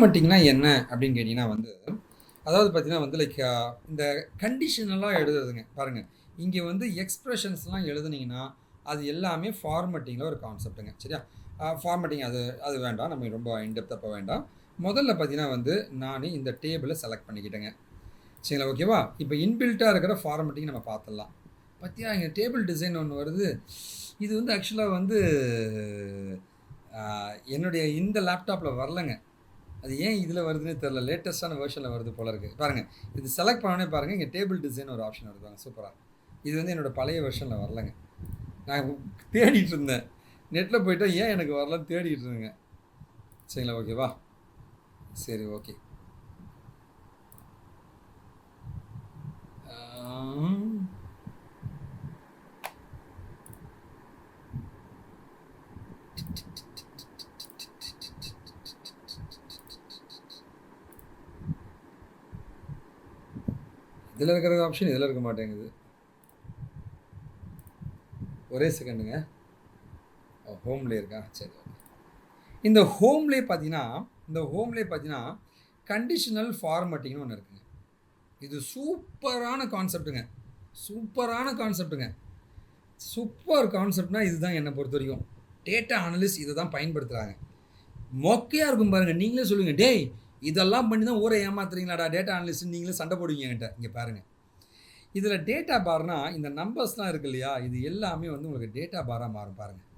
ஃபார்மட்டிங்னா என்ன அப்படின்னு கேட்டிங்கன்னா வந்து, அதாவது பார்த்தீங்கன்னா வந்து லைக் இந்த கண்டிஷனலாம் எழுதுறதுங்க. பாருங்கள், இங்கே வந்து எக்ஸ்பிரஷன்ஸ்லாம் எழுதுனீங்கன்னா அது எல்லாமே ஃபார்மட்டிங்கில் ஒரு கான்செப்ட்டுங்க. சரியா? ஃபார்மட்டிங் அது அது வேண்டாம், நம்ம ரொம்ப இன்டெப்த்தாக போக வேண்டாம். முதல்ல பார்த்தீங்கன்னா வந்து நான் இந்த டேபிளை செலக்ட் பண்ணிக்கிட்டேங்க. சரிங்களா? ஓகேவா? இப்போ இன்பில்ட்டாக இருக்கிற ஃபார்மட்டிங் நம்ம பார்த்துடலாம். பார்த்தியா, இங்கே டேபிள் டிசைன் ஒன்று வருது. இது வந்து ஆக்சுவலாக வந்து என்னுடைய இந்த லேப்டாப்பில் வரலைங்க. அது ஏன் இதில் வருதுன்னு தெரில, லேட்டஸ்ட்டான வெர்ஷனில் வருது போல இருக்குது. பாருங்கள், இது செலக்ட் பண்ணோன்னே பாருங்கள், இங்கே டேபிள் டிசைன் ஒரு ஆப்ஷன் வருவாங்க. சூப்பராக. இது வந்து என்னோடய பழைய வெர்ஷனில் வரலைங்க. நான் தேடிட்டு இருந்தேன், நெட்டில் போய்ட்டா ஏன் எனக்கு வரலன்னு தேடிட்டு இருந்தேங்க. சரிங்களா? ஓகேவா? சரி, ஓகே. இதில் இருக்கிற ஆப்ஷன் இதில் இருக்க மாட்டேங்குது. ஒரே செகண்டுங்க. ஹோம்லே இருக்கா? சரி, ஓகே. இந்த ஹோம்லே பார்த்தீங்கன்னா கண்டிஷனல் ஃபார்மட்டிங்னு ஒன்று இருக்குங்க. இது சூப்பரான கான்செப்ட்டுங்க. சூப்பர் கான்செப்ட்னா இதுதான் என்னை பொறுத்த வரைக்கும். டேட்டா அனலிஸ்ட் இதை தான் பயன்படுத்துகிறாங்க. மொக்கையாக இருக்கும் பாருங்கள். நீங்களே சொல்லுங்கள், டேய் இதெல்லாம் பண்ணி தான் ஊரை ஏமாத்துறீங்களாடா டேட்டா அனலிஸ்ட், நீங்களே சண்டை போடுவீங்க என்கிட்ட. இங்கே பாருங்கள், இதில் டேட்டா பார்னா இந்த நம்பர்ஸ்லாம் இருக்கு இல்லையா, இது எல்லாமே வந்து உங்களுக்கு டேட்டா பாராக மாறும். பாருங்கள்,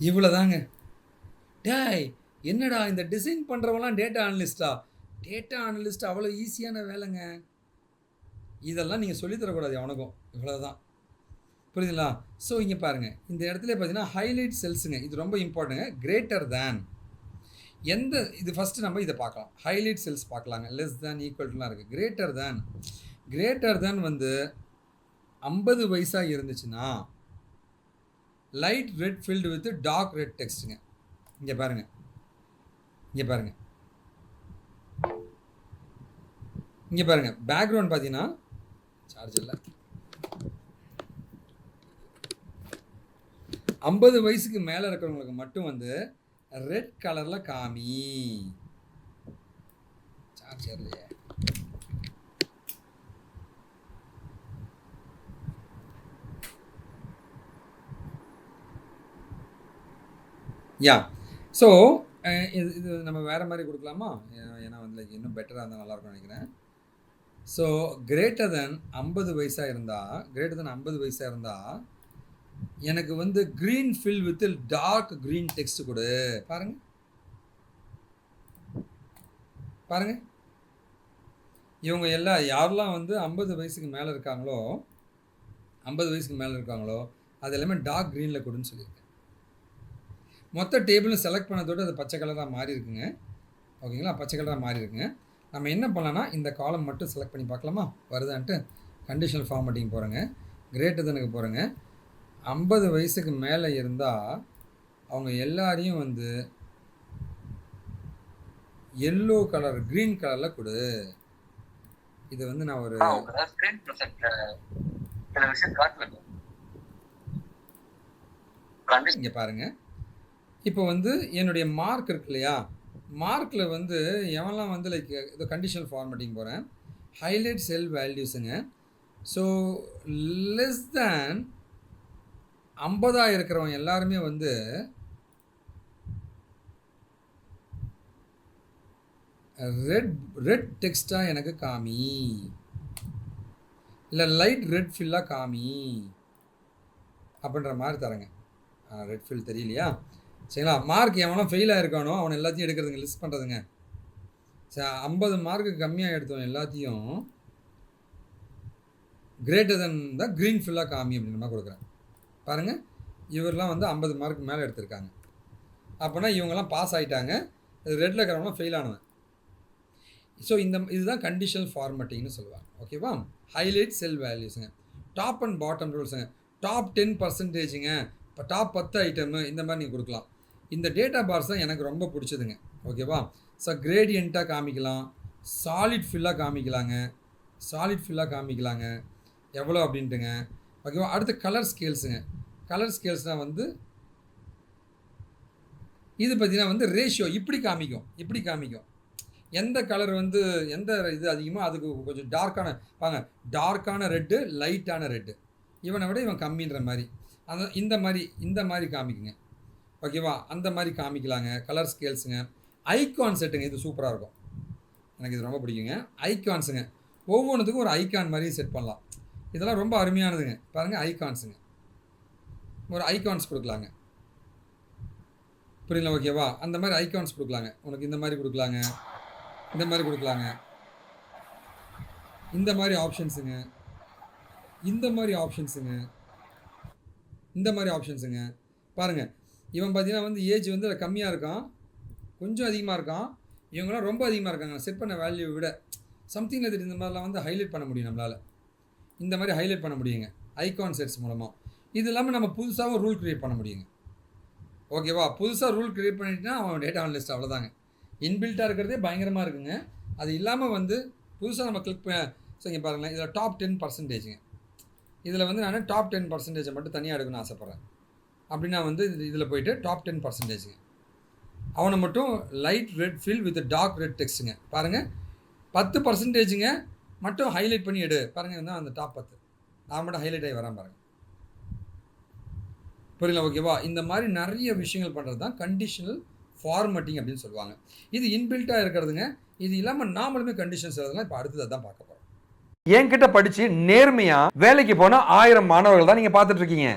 இவ்வளோ தாங்க. டேய் என்னடா இந்த டிசைன் பண்ணுறவங்களாம் டேட்டா அனலிஸ்ட்டா? டேட்டா அனலிஸ்ட் அவ்வளோ ஈஸியான வேலைங்க. இதெல்லாம் நீங்கள் சொல்லித்தரக்கூடாது அவனுக்கும். இவ்வளோ தான், புரியுதுங்களா? ஸோ இங்கே பாருங்கள், இந்த இடத்துல பார்த்தீங்கன்னா ஹைலைட் செல்ஸுங்க. இது ரொம்ப இம்பார்ட்டன்ட்டுங்க. கிரேட்டர் தேன் எந்த இது ஃபஸ்ட்டு நம்ம இதை பார்க்கலாம். ஹைலைட் செல்ஸ் பார்க்கலாங்க. லெஸ் தேன், ஈக்குவல்ட்டுலாம் இருக்குது. கிரேட்டர் தேன் வந்து 50 வயசாக இருந்துச்சுன்னா light red fill with dark red டெக்ஸ்ட்டுங்க. இங்கே பாருங்கள், பேக்ரவுண்ட் பார்த்தீங்கன்னா சார்ஜ் இல்லை. 50 வயசுக்கு மேலே இருக்கிறவங்களுக்கு மட்டும் வந்து ரெட் கலரில் காமி. சார்ஜர் இல்லையே. யா, ஸோ இது நம்ம வேறு மாதிரி கொடுக்கலாமா? ஏன்னா வந்து லைக் இன்னும் பெட்டராக இருந்தால் நல்லாயிருக்கும்னு நினைக்கிறேன். ஸோ கிரேட்டர் தென் 50 வயசாக இருந்தால் எனக்கு வந்து green fill with dark green text கொடு. பாருங்க, இவங்க எல்லாம் யாரெல்லாம் வந்து 50 வயசுக்கு மேலே இருக்காங்களோ அது எல்லாமே டார்க் க்ரீனில் கொடுன்னு சொல்லியிருக்கேன். மொத்த டேபிளும் செலக்ட் பண்ணதோடு அது பச்சை கலராக மாறி இருக்குங்க. ஓகேங்களா? பச்சை கலராக மாறி இருக்குங்க. நம்ம என்ன பண்ணலாம்னா இந்த காலம் மட்டும் செலக்ட் பண்ணி பார்க்கலாமா வருதான்ட்டு. கண்டிஷனல் ஃபார்மட்டிங் போகிறேங்க, கிரேட்டர் தெனுக்கு போகிறேங்க. 50 வயசுக்கு மேலே இருந்தால் அவங்க எல்லாரையும் வந்து எல்லோ கலர் க்ரீன் கலரில் கொடு. இது வந்து நான் ஒரு இங்கே பாருங்கள். இப்போ வந்து என்னுடைய மார்க் இருக்கு இல்லையா, மார்க்கில் வந்து எவன்லாம் வந்து லைக் இது கண்டிஷனல் ஃபார்மட்டிங் போகிறேன். Highlight cell வேல்யூஸுங்க. So less than 50 இருக்கிறவங்க எல்லாருமே வந்து ரெட் டெக்ஸ்ட்டாக எனக்கு காமி, இல்லை லைட் ரெட் ஃபில்லாக காமி அப்படின்ற மாதிரி தரேங்க. ரெட் ஃபில் தெரியலையா? சரிங்களா? மார்க் எவனோ ஃபெயிலாக இருக்கானோ அவனை எல்லாத்தையும் எடுக்கிறதுங்க, லிஸ்ட் பண்ணுறதுங்க. சரி, 50 மார்க்கு கம்மியாக எடுத்தவன் எல்லாத்தையும் கிரேட்டர் தென் தான் க்ரீன் ஃபில்லாக காமி அப்படின்ற மாதிரி கொடுக்குறேன். பாருங்கள், இவரெலாம் வந்து 50 மார்க்கு மேலே எடுத்திருக்காங்க. அப்போனா இவங்கெல்லாம் பாஸ் ஆகிட்டாங்க, ரெட்டில் இருக்கிறவங்களாம் ஃபெயில் ஆனவன். ஸோ இதுதான் கண்டிஷனல் ஃபார்மட்டிங்னு சொல்லுவாங்க. ஓகேவா? ஹைலைட் செல் வேல்யூஸுங்க. டாப் அண்ட் பாட்டம் ரூல்ஸுங்க. டாப் 10%ங்க, இப்போ டாப் 10 ஐட்டமு இந்த மாதிரி நீங்கள் கொடுக்கலாம். இந்த டேட்டா பார்ஸ் தான் எனக்கு ரொம்ப பிடிச்சதுங்க. ஓகேவா? ஸோ கிரேடியண்ட்டாக காமிக்கலாம், சாலிட் ஃபில்லாக காமிக்கலாங்க, எவ்வளோ அப்படின்ட்டுங்க. ஓகேவா? அடுத்து கலர் ஸ்கேல்ஸுங்க. கலர் ஸ்கேல்ஸ்னால் வந்து இது பார்த்தீங்கன்னா வந்து ரேஷியோ இப்படி காமிக்கும். எந்த கலர் வந்து எந்த இது அதிகமோ அதுக்கு கொஞ்சம் டார்க்கான ரெட்டு, லைட்டான ரெட்டு. இவனை விட இவன் கம்மின்ற மாதிரி. இந்த மாதிரி காமிக்குங்க. ஓகேவா? அந்த மாதிரி காமிக்கலாங்க. கலர் ஸ்கேல்ஸுங்க. ஐகான் செட்டுங்க. இது சூப்பராக இருக்கும். எனக்கு இது ரொம்ப பிடிக்குங்க. ஐகான்ஸுங்க. ஒவ்வொன்றுத்துக்கும் ஒரு ஐகான் மாதிரி செட் பண்ணலாம். இதெல்லாம் ரொம்ப அருமையானதுங்க. பாருங்கள், ஐகான்ஸுங்க. ஒரு ஐகான்ஸ் கொடுக்கலாங்க. புரியல? ஓகேவா? அந்த மாதிரி ஐகான்ஸ் கொடுக்கலாங்க. உனக்கு இந்த மாதிரி கொடுக்கலாங்க, இந்த மாதிரி கொடுக்கலாங்க, இந்த மாதிரி ஆப்ஷன்ஸுங்க, இந்த மாதிரி ஆப்ஷன்ஸுங்க. பாருங்கள், இவன் பார்த்தீங்கன்னா வந்து ஏஜ் வந்து கம்மியாக இருக்கான், கொஞ்சம் அதிகமாக இருக்கான், இவங்களாம் ரொம்ப அதிகமாக இருக்காங்க. செட் பண்ண வேல்யூ விட சம்திங் இது இந்த மாதிரிலாம் வந்து ஹைலைட் பண்ண முடியும் நம்மளால். இந்த மாதிரி ஹைலைட் பண்ண முடியுங்க ஐகான் செட்ஸ் மூலமாக. இது இல்லாமல் நம்ம புதுசாகவும் ரூல் க்ரியேட் பண்ண முடியுங்க. ஓகேவா? புதுசாக ரூல் க்ரியேட் பண்ணிட்டுனா அவன் டேட்டா அனலிஸ்ட் அவ்வளோதாங்க. இன்பில்ட்டாக இருக்கிறதே பயங்கரமாக இருக்குங்க. அது இல்லாமல் வந்து புதுசாக நம்ம கிளிக் இங்கே பாருங்களேன், இதில் டாப் 10%ங்க. இதில் வந்து நான் டாப் 10% மட்டும் தனியாக எடுக்கணும்னு ஆசைப்பட்றேன். அப்படின்னா வந்து இதில் போய்ட்டு டாப் 10%ங்க. அவனை மட்டும் light red fill with dark red டெக்ஸ்ட்டுங்க. பாருங்கள், 10%ங்க மட்டும் ஹைலைட் பண்ணி எடு. பாருங்கள், வந்து அந்த டாப் 10 நான் மட்டும் ஹைலைட் ஆகி வரான் பாருங்கள். புரியல? ஓகேவா? இந்த மாதிரி நிறைய விஷயங்கள் பண்ணுறது தான் கண்டிஷனல் ஃபார்மட்டிங் அப்படின்னு சொல்லுவாங்க. இது இன்பில்ட்டாக இருக்கிறதுங்க. இது இல்லாமல் நாமளுமே கண்டிஷன்ஸ் எழுதலாம். இப்போ அடுத்தது தான் பார்க்க போகிறோம். என்கிட்ட படித்து நேர்மையாக வேலைக்கு போன 1000 மாணவர்கள் தான் நீங்கள் பார்த்துட்டு இருக்கீங்க.